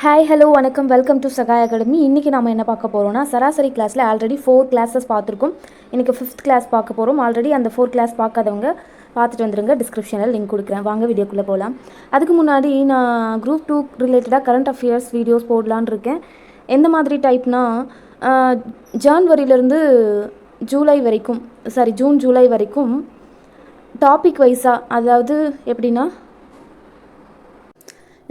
Hi hello வணக்கம் welcome to Sahai academy. இன்றைக்கி நம்ம என்ன பார்க்க போகிறோம்னா சராசரி கிளாஸில் ஆல்ரெடி 4 கிளாஸஸ் பார்த்துருக்கோம். இன்றைக்கி 5th கிளாஸ் பார்க்க போகிறோம். ஆல்ரெடி அந்த 4 கிளாஸ் பார்க்காதவங்க பார்த்துட்டு வந்துடுங்க. டிஸ்கிரிப்ஷனில் லிங்க் கொடுக்குறேன். வாங்க வீடியோக்குள்ளே போகலாம். அதுக்கு முன்னாடி நான் குரூப் 2 ரிலேட்டடாக கரண்ட் அஃபேர்ஸ் வீடியோஸ் போடலான்னு இருக்கேன். எந்த மாதிரி டைப்னா ஜான்வரியிலேருந்து ஜூன் ஜூலை வரைக்கும் டாபிக் வைஸாக, அதாவது எப்படின்னா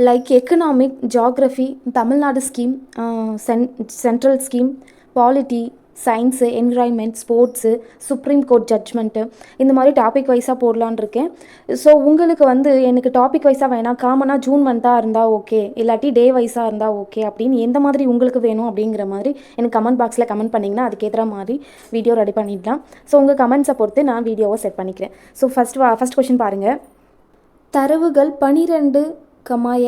like economic, geography, Tamil Nadu scheme, central scheme, polity, science, environment, sports, supreme court judgement, இந்த மாதிரி டாபிக் வைஸாக போடலான் இருக்கேன். ஸோ உங்களுக்கு எனக்கு டாபிக் வைஸாக வேணாம், காமனாக ஜூன் மந்த்தாக இருந்தால் ஓகே, இல்லாட்டி டே வைஸாக இருந்தால் ஓகே அப்படின்னு எந்த மாதிரி உங்களுக்கு வேணும் அப்படிங்கிற மாதிரி எனக்கு கமெண்ட் பாக்ஸில் கமெண்ட் பண்ணிங்கன்னா அதுக்கேற்ற மாதிரி வீடியோ ரெடி பண்ணிடலாம். ஸோ உங்கள் கமெண்ட்ஸை பொறுத்து நான் வீடியோவை செட் பண்ணிக்கிறேன். ஸோ ஃபஸ்ட் கொஷின் பாருங்கள். தரவுகள் 12,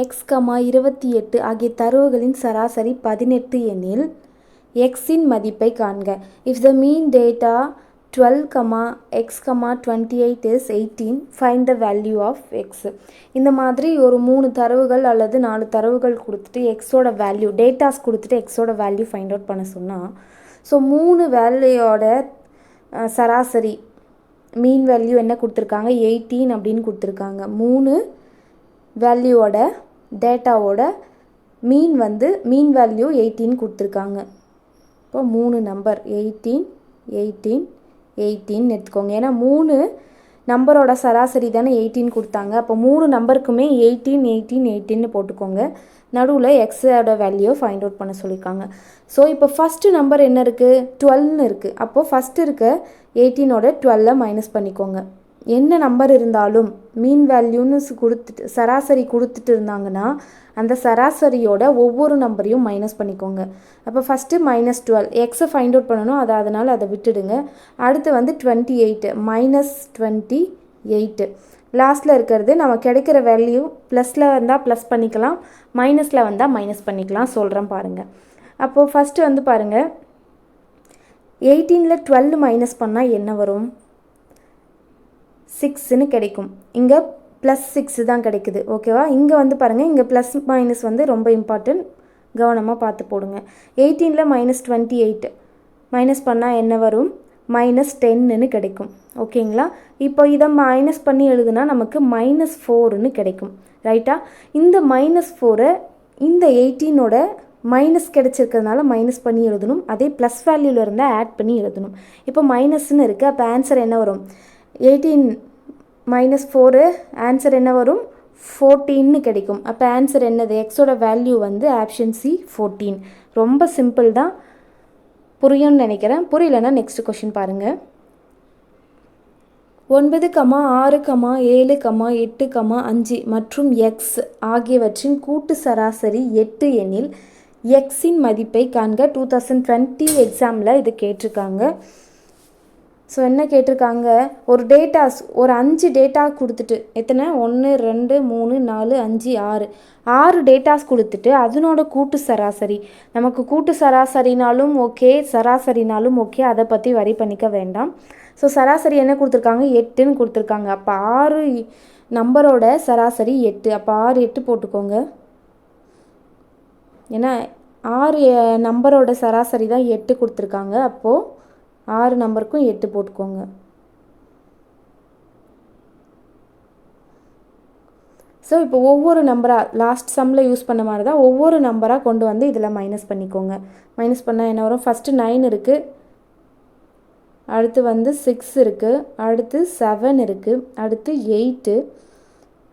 x, 28 ஆகிய தரவுகளின் சராசரி 18 எனில் எக்ஸின் மதிப்பை காண்க. If the mean data 12, x, 28 is 18, find the value of X. இந்த மாதிரி ஒரு 3 தரவுகள் அல்லது 4 தரவுகள் கொடுத்துட்டு எக்ஸோட வேல்யூ, டேட்டாஸ் கொடுத்துட்டு எக்ஸோட வேல்யூ ஃபைண்ட் அவுட் பண்ண சொன்னால், ஸோ 3 வேல்யூயோட சராசரி மீன் வேல்யூ என்ன கொடுத்துருக்காங்க, 18 அப்படின்னு கொடுத்துருக்காங்க. 3 வேல்யூவோட டேட்டாவோட மீன் வேல்யூ 18 கொடுத்துருக்காங்க. இப்போ 3 நம்பர் 18 எடுத்துக்கோங்க. ஏன்னா 3 நம்பரோட சராசரி தானே 18 கொடுத்தாங்க. அப்போ 3 நம்பருக்குமே 18 போட்டுக்கோங்க. நடுவில் எக்ஸோட வேல்யூ ஃபைண்ட் அவுட் பண்ண சொல்லியிருக்காங்க. ஸோ இப்போ ஃபஸ்ட்டு நம்பர் என்ன இருக்குது, 12ன்னு இருக்குது. அப்போது ஃபஸ்ட்டு இருக்க 18ஓட 12 மைனஸ் பண்ணிக்கோங்க. என்ன நம்பர் இருந்தாலும் மீன் வேல்யூன்னு சராசரி கொடுத்துட்டு இருந்தாங்கன்னா அந்த சராசரியோட ஒவ்வொரு நம்பரையும் மைனஸ் பண்ணிக்கோங்க. அப்போ ஃபஸ்ட்டு -12 எக்ஸை ஃபைண்ட் அவுட் பண்ணணும், அதனால் அதை விட்டுடுங்க. அடுத்து 28 -28 லாஸ்ட்டில் இருக்கிறது நம்ம கிடைக்கிற வேல்யூ ப்ளஸில் வந்தால் ப்ளஸ் பண்ணிக்கலாம், மைனஸில் வந்தால் மைனஸ் பண்ணிக்கலாம். சொல்கிறேன் பாருங்கள். அப்போது ஃபஸ்ட்டு பாருங்கள், 18ல் 12 மைனஸ் பண்ணால் என்ன வரும், 6ன்னு கிடைக்கும். இங்கே +6 தான் கிடைக்குது. ஓகேவா? இங்கே பாருங்கள், இங்கே ப்ளஸ் மைனஸ் ரொம்ப இம்பார்ட்டன்ட், கவனமாக பார்த்து போடுங்க. 18ல் -28 மைனஸ் பண்ணால் என்ன வரும், -10ன்னு கிடைக்கும். ஓகேங்களா? இப்போ இதை மைனஸ் பண்ணி எழுதுனா நமக்கு -4ன்னு கிடைக்கும். ரைட்டா? இந்த -4 இந்த 18ஓட மைனஸ் கிடைச்சிருக்கிறதுனால மைனஸ் பண்ணி எழுதணும். அதே ப்ளஸ் வேல்யூவில் இருந்தால் ஆட் பண்ணி எழுதணும். இப்போ மைனஸ்ன்னு இருக்குது. அப்போ ஆன்சர் என்ன வரும், 18 - 4 ஆன்சர் என்ன வரும், 14ன்னு கிடைக்கும். அப்போ ஆன்சர் என்னது, எக்ஸோட வேல்யூ ஆப்ஷன் சி 14. ரொம்ப சிம்பிள் தான், புரியும்னு நினைக்கிறேன். புரியலன்னா நெக்ஸ்ட் கொஷின் பாருங்கள். 9, 6, 7, 8, 5 மற்றும் எக்ஸ் ஆகியவற்றின் கூட்டு சராசரி 8 எனில் எக்ஸின் மதிப்பை காண்க. 2020 எக்ஸாமில் இது கேட்டிருக்காங்க. ஸோ என்ன கேட்டிருக்காங்க, ஒரு 5 டேட்டா கொடுத்துட்டு, எத்தனை, 1 2 3 4 5 6 டேட்டாஸ் கொடுத்துட்டு அதனோட கூட்டு சராசரி, நமக்கு கூட்டு சராசரினாலும் ஓகே சராசரினாலும் ஓகே, அதை பற்றி வரி பண்ணிக்க வேண்டாம். ஸோ சராசரி என்ன கொடுத்துருக்காங்க, 8ன்னு கொடுத்துருக்காங்க. அப்போ 6 நம்பரோட சராசரி 8, அப்போ 6 8 போட்டுக்கோங்க. ஏன்னா 6 நம்பரோட சராசரி தான் 8 கொடுத்துருக்காங்க. அப்போது 6 நம்பருக்கும் 8 போட்டுக்கோங்க. ஸோ இப்போ ஒவ்வொரு நம்பராக லாஸ்ட் சம்மில் யூஸ் பண்ண மாதிரி தான் ஒவ்வொரு நம்பராக கொண்டு இதில் மைனஸ் பண்ணிக்கோங்க. மைனஸ் பண்ணால் என்ன வரும், ஃபஸ்ட்டு 9 இருக்குது, அடுத்து 6 இருக்குது, அடுத்து 7 இருக்குது, அடுத்து 8,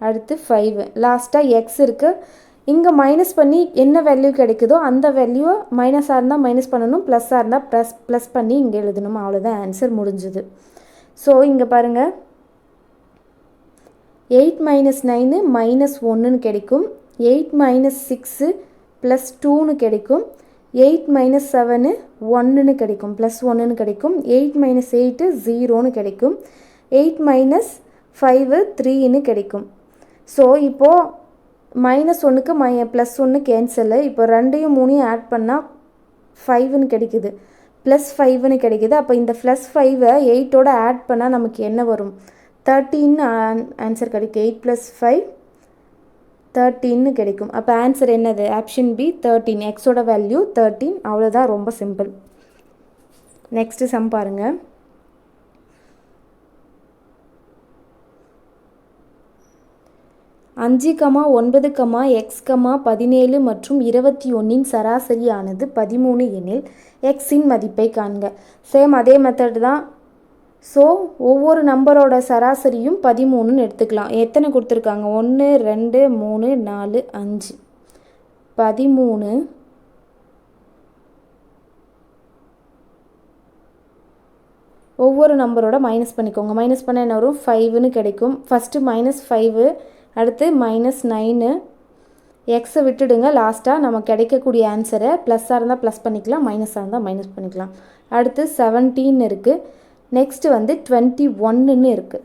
அடுத்து 5, லாஸ்ட்டாக எக்ஸ் இருக்குது. இங்கே மைனஸ் பண்ணி என்ன வேல்யூ கிடைக்குதோ அந்த வேல்யூவை மைனஸாக இருந்தால் மைனஸ் பண்ணணும், ப்ளஸ்ஸாக இருந்தால் ப்ளஸ் பண்ணி இங்கே எழுதணும். அவ்வளோதான், ஆன்சர் முடிஞ்சுது. ஸோ இங்கே பாருங்கள், 8 - 9 -1ன்னு கிடைக்கும், 8 - 6 +2ன்னு கிடைக்கும், 8 - 7 1ன்னு கிடைக்கும், +1ன்னு கிடைக்கும், 8 - 8 0ன்னு கிடைக்கும், 8 - 5 3ன்னு கிடைக்கும். ஸோ இப்போது -1க்கு +1 கேன்சலு. இப்போ 2யும் 3யும் ஆட் பண்ணால் 5ன்னு கிடைக்குது, +5ன்னு கிடைக்குது. அப்போ இந்த +5 8ஓட ஆட் பண்ணால் நமக்கு என்ன வரும், 13 ஆன்சர் கிடைக்கும். 8 + 5 13 கிடைக்கும். அப்போ ஆன்சர் என்னது? Option B 13. எக்ஸோட வேல்யூ 13. அவ்வளோதான், ரொம்ப சிம்பிள். நெக்ஸ்ட்டு சம் பாருங்கள். அஞ்சு கமா 9 கமா எக்ஸ் கமா 17 மற்றும் 21 சராசரியானது 13 எனில் எக்ஸின் மதிப்பை காண்க. சேம் அதே மெத்தட் தான். ஸோ ஒவ்வொரு நம்பரோட சராசரியும் 13ன்னு எடுத்துக்கலாம். எத்தனை கொடுத்துருக்காங்க? 1 2 3 4 5. 13 ஒவ்வொரு நம்பரோட மைனஸ் பண்ணிக்கோங்க. மைனஸ் பண்ண என்ன வரும்? 5ன்னு கிடைக்கும். ஃபஸ்ட்டு -5, அடுத்து -9. எக்ஸை விட்டுடுங்க. லாஸ்ட்டாக நம்ம கிடைக்கக்கூடிய ஆன்சரை ப்ளஸ்ஸாக இருந்தால் ப்ளஸ் பண்ணிக்கலாம், மைனஸாக இருந்தால் மைனஸ் பண்ணிக்கலாம். அடுத்து 17 இருக்குது. நெக்ஸ்ட்டு வந்து 21ன்னு இருக்குது.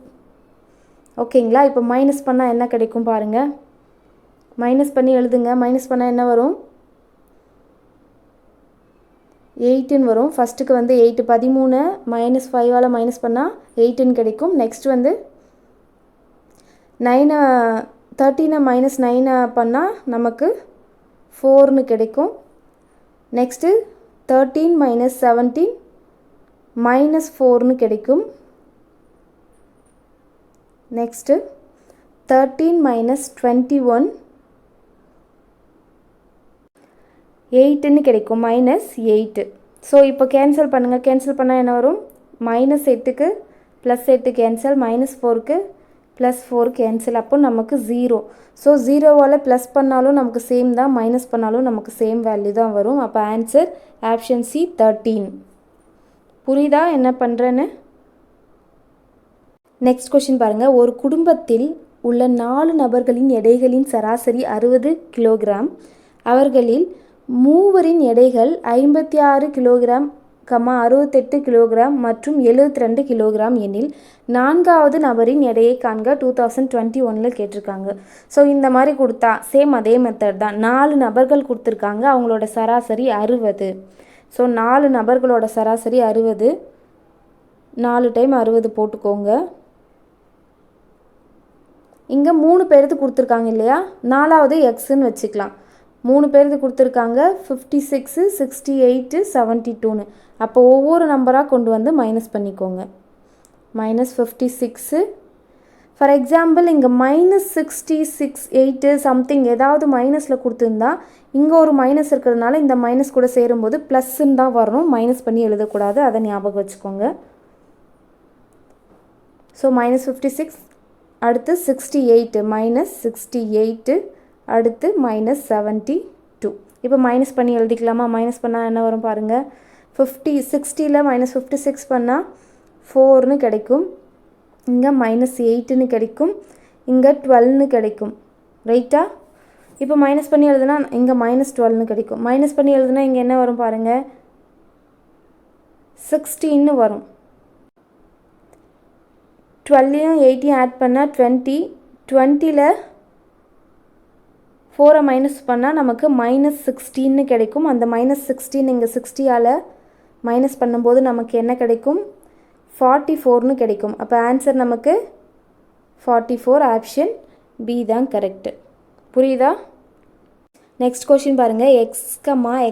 ஓகேங்களா? இப்போ மைனஸ் பண்ணால் என்ன கிடைக்கும் பாருங்கள். மைனஸ் பண்ணி எழுதுங்க. மைனஸ் பண்ணால் என்ன வரும்? 8ன்னு வரும். ஃபஸ்ட்டுக்கு வந்து 8, 13 -5ஆல் மைனஸ் பண்ணால் 8ன்னு கிடைக்கும். நெக்ஸ்ட் வந்து 9, 13 -9 பண்ணால் நமக்கு 4ன்னு கிடைக்கும். நெக்ஸ்ட்டு 13 - 17 -4ன்னு கிடைக்கும். நெக்ஸ்ட்டு 13 - 21 8ன்னு கிடைக்கும். -8. ஸோ இப்போ கேன்சல் பண்ணுங்கள். கேன்சல் பண்ணால் என்ன வரும்? -8க்கு +8 கேன்சல், -4க்கு +4 கேன்சல். அப்போ நமக்கு 0. ஸோ 0வால் ப்ளஸ் பண்ணாலும் நமக்கு சேம் தான், மைனஸ் பண்ணாலும் நமக்கு சேம் வேல்யூ தான் வரும். அப்போ ஆன்சர் ஆப்ஷன் சி 13. புரியுதா என்ன பண்ணுறேன்னு? நெக்ஸ்ட் கொஷின் பாருங்கள். ஒரு குடும்பத்தில் உள்ள 4 நபர்களின் எடைகளின் சராசரி 60 கிலோகிராம். அவர்களில் 3 எடைகள் 56 கிலோகிராம், 68 கிலோகிராம் மற்றும் 72 கிலோகிராம் எனில் 4வது நபரின் எடையை காண்க. 2021 கேட்டிருக்காங்க. ஸோ இந்த மாதிரி கொடுத்தா சேம் அதே மெத்தட் தான். 4 நபர்கள் கொடுத்துருக்காங்க, அவங்களோட சராசரி 60. ஸோ 4 நபர்களோட சராசரி 60. 4 டைம் 60 போட்டுக்கோங்க. இங்கே 3 பேருக்கு கொடுத்துருக்காங்க இல்லையா? 4வது எக்ஸுன்னு வச்சுக்கலாம். 3 பேருக்கு கொடுத்துருக்காங்க 56, 68, 72ன்னு. அப்போ ஒவ்வொரு நம்பராக கொண்டு வந்து மைனஸ் பண்ணிக்கோங்க. -56. ஃபார் எக்ஸாம்பிள் இங்கே -66, 8 சம்திங் ஏதாவது மைனஸில் கொடுத்துருந்தா இங்கே ஒரு மைனஸ் இருக்கிறதுனால இந்த மைனஸ் கூட சேரும்போது ப்ளஸ்ன்னு தான் வரணும், மைனஸ் பண்ணி எழுதக்கூடாது. அதை ஞாபகம் வச்சுக்கோங்க. ஸோ -56, அடுத்து 68, -68, அடுத்து -72. இப்போ மைனஸ் பண்ணி எழுதிக்கலாமா? மைனஸ் பண்ணால் என்ன வரும் பாருங்கள். 60ல் -56 பண்ணால் 4ன்னு கிடைக்கும். இங்கே -8ன்னு கிடைக்கும். இங்கே 12ன்னு கிடைக்கும். ரைட்டா? இப்போ மைனஸ் பண்ணி எழுதுனா இங்கே -12ன்னு கிடைக்கும். மைனஸ் பண்ணி எழுதுனா இங்கே என்ன வரும் பாருங்கள், 16ன்னு வரும். 12யும் 8யும் ஆட் பண்ணால் 20. 20ல் 4 மைனஸ் பண்ணால் நமக்கு -16ன்னு கிடைக்கும். அந்த -16 இங்கே 60ஆல் மைனஸ் பண்ணும்போது நமக்கு என்ன கிடைக்கும்? 44ன்னு கிடைக்கும். அப்போ ஆன்சர் நமக்கு 44. ஆப்ஷன் பி தான் கரெக்டு. புரியுதா? நெக்ஸ்ட் கொஷின் பாருங்கள். x,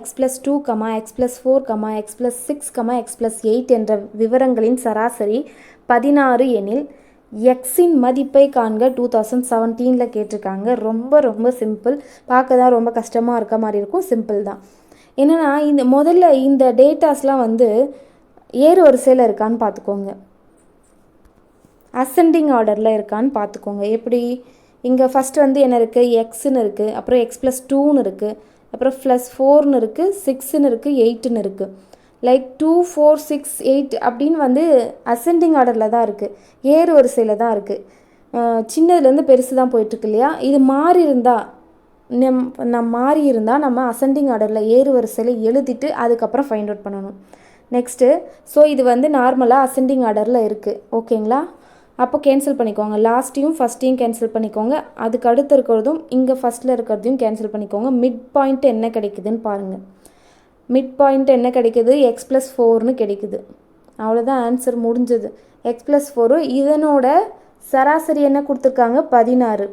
x+2, x+4, x+6, x+8 என்ற விவரங்களின் சராசரி 16 எனில் எக்ஸின் மதிப்பை காண்க. 2017 கேட்டிருக்காங்க. ரொம்ப சிம்பிள். பார்க்க தான் ரொம்ப கஷ்டமாக இருக்க மாதிரி இருக்கும், சிம்பிள் தான். என்னென்னா முதல்ல இந்த டேட்டாஸ்லாம் வந்து ஏறு வரிசையில் இருக்கான்னு பார்த்துக்கோங்க, அசெண்டிங் ஆர்டரில் இருக்கான்னு பார்த்துக்கோங்க. எப்படி? இங்கே ஃபஸ்ட்டு வந்து என்ன இருக்குது? எக்ஸுன்னு இருக்குது, அப்புறம் x+2ன்னு இருக்குது, அப்புறம் +4ன்னு இருக்குது, 6ன்னு இருக்குது, 8ன்னு இருக்குது. லைக் 2, 4, 6, 8 அப்படின்னு வந்து அசெண்டிங் ஆர்டரில் தான் இருக்குது, ஏறு வரிசையில் தான் இருக்குது. சின்னதுலேருந்து பெருசு தான் போயிட்டுருக்கு இல்லையா? இது மாறி இருந்தால் நம்ம அசெண்டிங் ஆர்டரில் ஏறு வரிசையில் எழுதிட்டு அதுக்கப்புறம் ஃபைண்ட் அவுட் பண்ணணும். நெக்ஸ்ட்டு ஸோ இது வந்து நார்மலாக அசெண்டிங் ஆர்டரில் இருக்குது. ஓகேங்களா? அப்போ கேன்சல் பண்ணிக்கோங்க. லாஸ்ட்டையும் ஃபஸ்ட்டையும் கேன்சல் பண்ணிக்கோங்க. அதுக்கு அடுத்து இருக்கிறதும் இங்கே ஃபஸ்ட்டில் இருக்கிறதையும் கேன்சல் பண்ணிக்கோங்க. மிட் பாயிண்ட் என்ன கிடைக்குதுன்னு பாருங்கள். மிட் பாயிண்ட் என்ன கிடைக்குது? x+4ன்னு கிடைக்குது. அவ்வளோதான், ஆன்சர் முடிஞ்சது. x+4. இதனோட சராசரி என்ன கொடுத்துருக்காங்க? 16.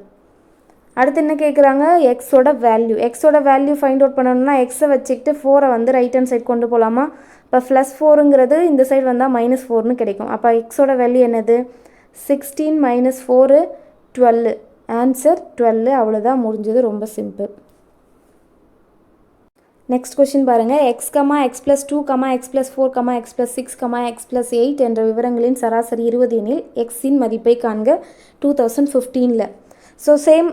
அடுத்து என்ன கேட்குறாங்க, எக்ஸோட வேல்யூ. எக்ஸோட வேல்யூ ஃபைண்ட் அவுட் பண்ணணும்னா எக்ஸை வச்சுக்கிட்டு 4 வந்து ரைட் ஹேண்ட் சைட் கொண்டு போகலாமா? இப்போ +4ங்கிறது இந்த சைடு வந்தால் -4ன்னு கிடைக்கும். அப்போ எக்ஸோட வேல்யூ என்னது? 16 - 4 12. ஆன்சர் 12. அவ்வளோதான், முடிஞ்சது. ரொம்ப சிம்பிள். நெக்ஸ்ட் கொஷின் பாருங்கள். x, x+2, x+4, x+6, x+8 என்ற விவரங்களின் சராசரி 20 எனில் எக்ஸின் மதிப்பை காண்க 2015. So same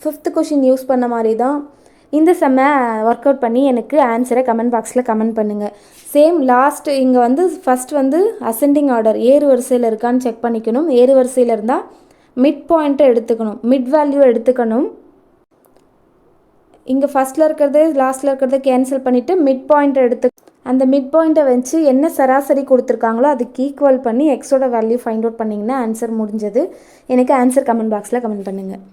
5th question use பண்ண மாதிரி தான் இந்த செம்மை ஒர்க் அவுட் பண்ணி எனக்கு ஆன்சரை கமெண்ட் பாக்ஸில் கமெண்ட் பண்ணுங்கள். சேம் லாஸ்ட் இங்கே வந்து ஃபஸ்ட் வந்து அசெண்டிங் ஆர்டர் ஏறு வரிசையில் இருக்கான்னு செக் பண்ணிக்கணும். ஏறு வரிசையில் இருந்தால் மிட் பாயிண்ட்டை எடுத்துக்கணும், மிட் வேல்யூ எடுத்துக்கணும். இங்கே ஃபஸ்ட்டில் இருக்கிறது லாஸ்ட்டில் இருக்கிறத கேன்சல் பண்ணிவிட்டு மிட் பாயிண்ட்டை எடுத்து அந்த மிட் பாயிண்ட்டை வச்சு என்ன சராசரி கொடுத்துருக்காங்களோ அதுக்கு ஈக்குவல் பண்ணி எக்ஸோட வேல்யூ ஃபைண்ட் அவுட் பண்ணிங்கன்னா ஆன்சர் முடிஞ்சது. எனக்கு ஆன்சர் கமெண்ட் பாக்ஸில் கமெண்ட் பண்ணுங்கள்.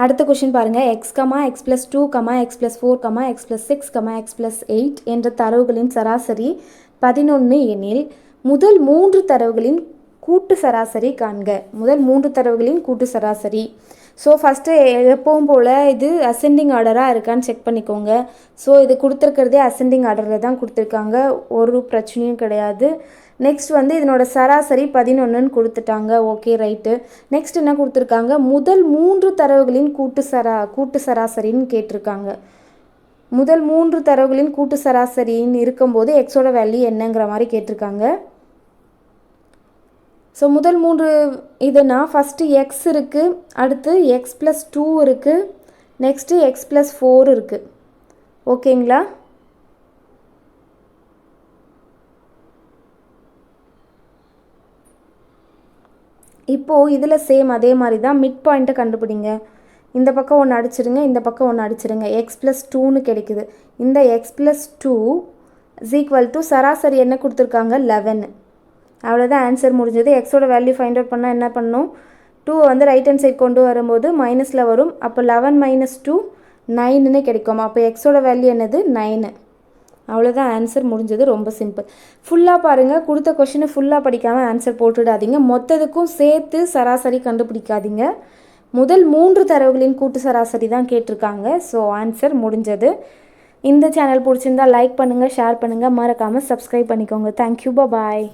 அடுத்த கொஷின் பாருங்கள். x, x+2, x+4, x+6, x+8 என்ற தரவுகளின் சராசரி 11 எனில் முதல் 3 தரவுகளின் கூட்டு சராசரி காண்க. முதல் 3 தரவுகளின் கூட்டு சராசரி. ஸோ ஃபஸ்ட்டு எப்பவும் போல் இது அசெண்டிங் ஆர்டராக இருக்கான்னு செக் பண்ணிக்கோங்க. ஸோ இது கொடுத்துருக்கிறதே அசெண்டிங் ஆர்டரில் தான் கொடுத்துருக்காங்க, ஒரு பிரச்சனையும் கிடையாது. நெக்ஸ்ட் வந்து இதனோட சராசரி 11ன்னு கொடுத்துட்டாங்க. Okay, right. நெக்ஸ்ட் என்ன கொடுத்துருக்காங்க, முதல் 3 தரவுகளின் கூட்டு சராசரின்னு கேட்டிருக்காங்க. முதல் 3 தரவுகளின் கூட்டு சராசரின்னு இருக்கும்போது எக்ஸோட வேல்யூ என்னங்கிற மாதிரி கேட்டிருக்காங்க. ஸோ முதல் 3 இதுனா ஃபஸ்ட்டு எக்ஸ் இருக்குது, அடுத்து x+2 இருக்குது, நெக்ஸ்ட்டு x+4 இருக்குது. ஓகேங்களா? இப்போது இதில் சேம் அதே மாதிரி தான் மிட் பாயிண்ட்டை கண்டுபிடிங்க. இந்த பக்கம் ஒன்று அடிச்சிடுங்க, இந்த பக்கம் ஒன்று அடிச்சிடுங்க. x+2ன்னு கிடைக்குது. இந்த x+2 = சராசரி என்ன கொடுத்துருக்காங்க, 11. அவ்வளோதான், ஆன்சர் முடிஞ்சது. எக்ஸோட வேல்யூ ஃபைண்ட் அவுட் பண்ணால் என்ன பண்ணணும், 2 வந்து ரைட் ஹேண்ட் சைட் கொண்டு வரும்போது மைனஸில் வரும். அப்போ 11 - 2 9ன்னு கிடைக்கும். அப்போ எக்ஸோட வேல்யூ என்னது, 9. அவ்வளோதான், ஆன்சர் முடிஞ்சது. ரொம்ப சிம்பிள். ஃபுல்லாக பாருங்கள், கொடுத்த கொஷினை ஃபுல்லாக படிக்காமல் ஆன்சர் போட்டுடாதீங்க. மொத்தத்துக்கும் சேர்த்து சராசரி கண்டுபிடிக்காதீங்க. முதல் 3 தரவுகளின் கூட்டு சராசரி தான் கேட்டிருக்காங்க. ஸோ ஆன்சர் முடிஞ்சது. இந்த சேனல் பிடிச்சிருந்தால் லைக் பண்ணுங்கள், ஷேர் பண்ணுங்கள், மறக்காமல் சப்ஸ்கிரைப் பண்ணிக்கோங்க. தேங்க்யூ, பாய்.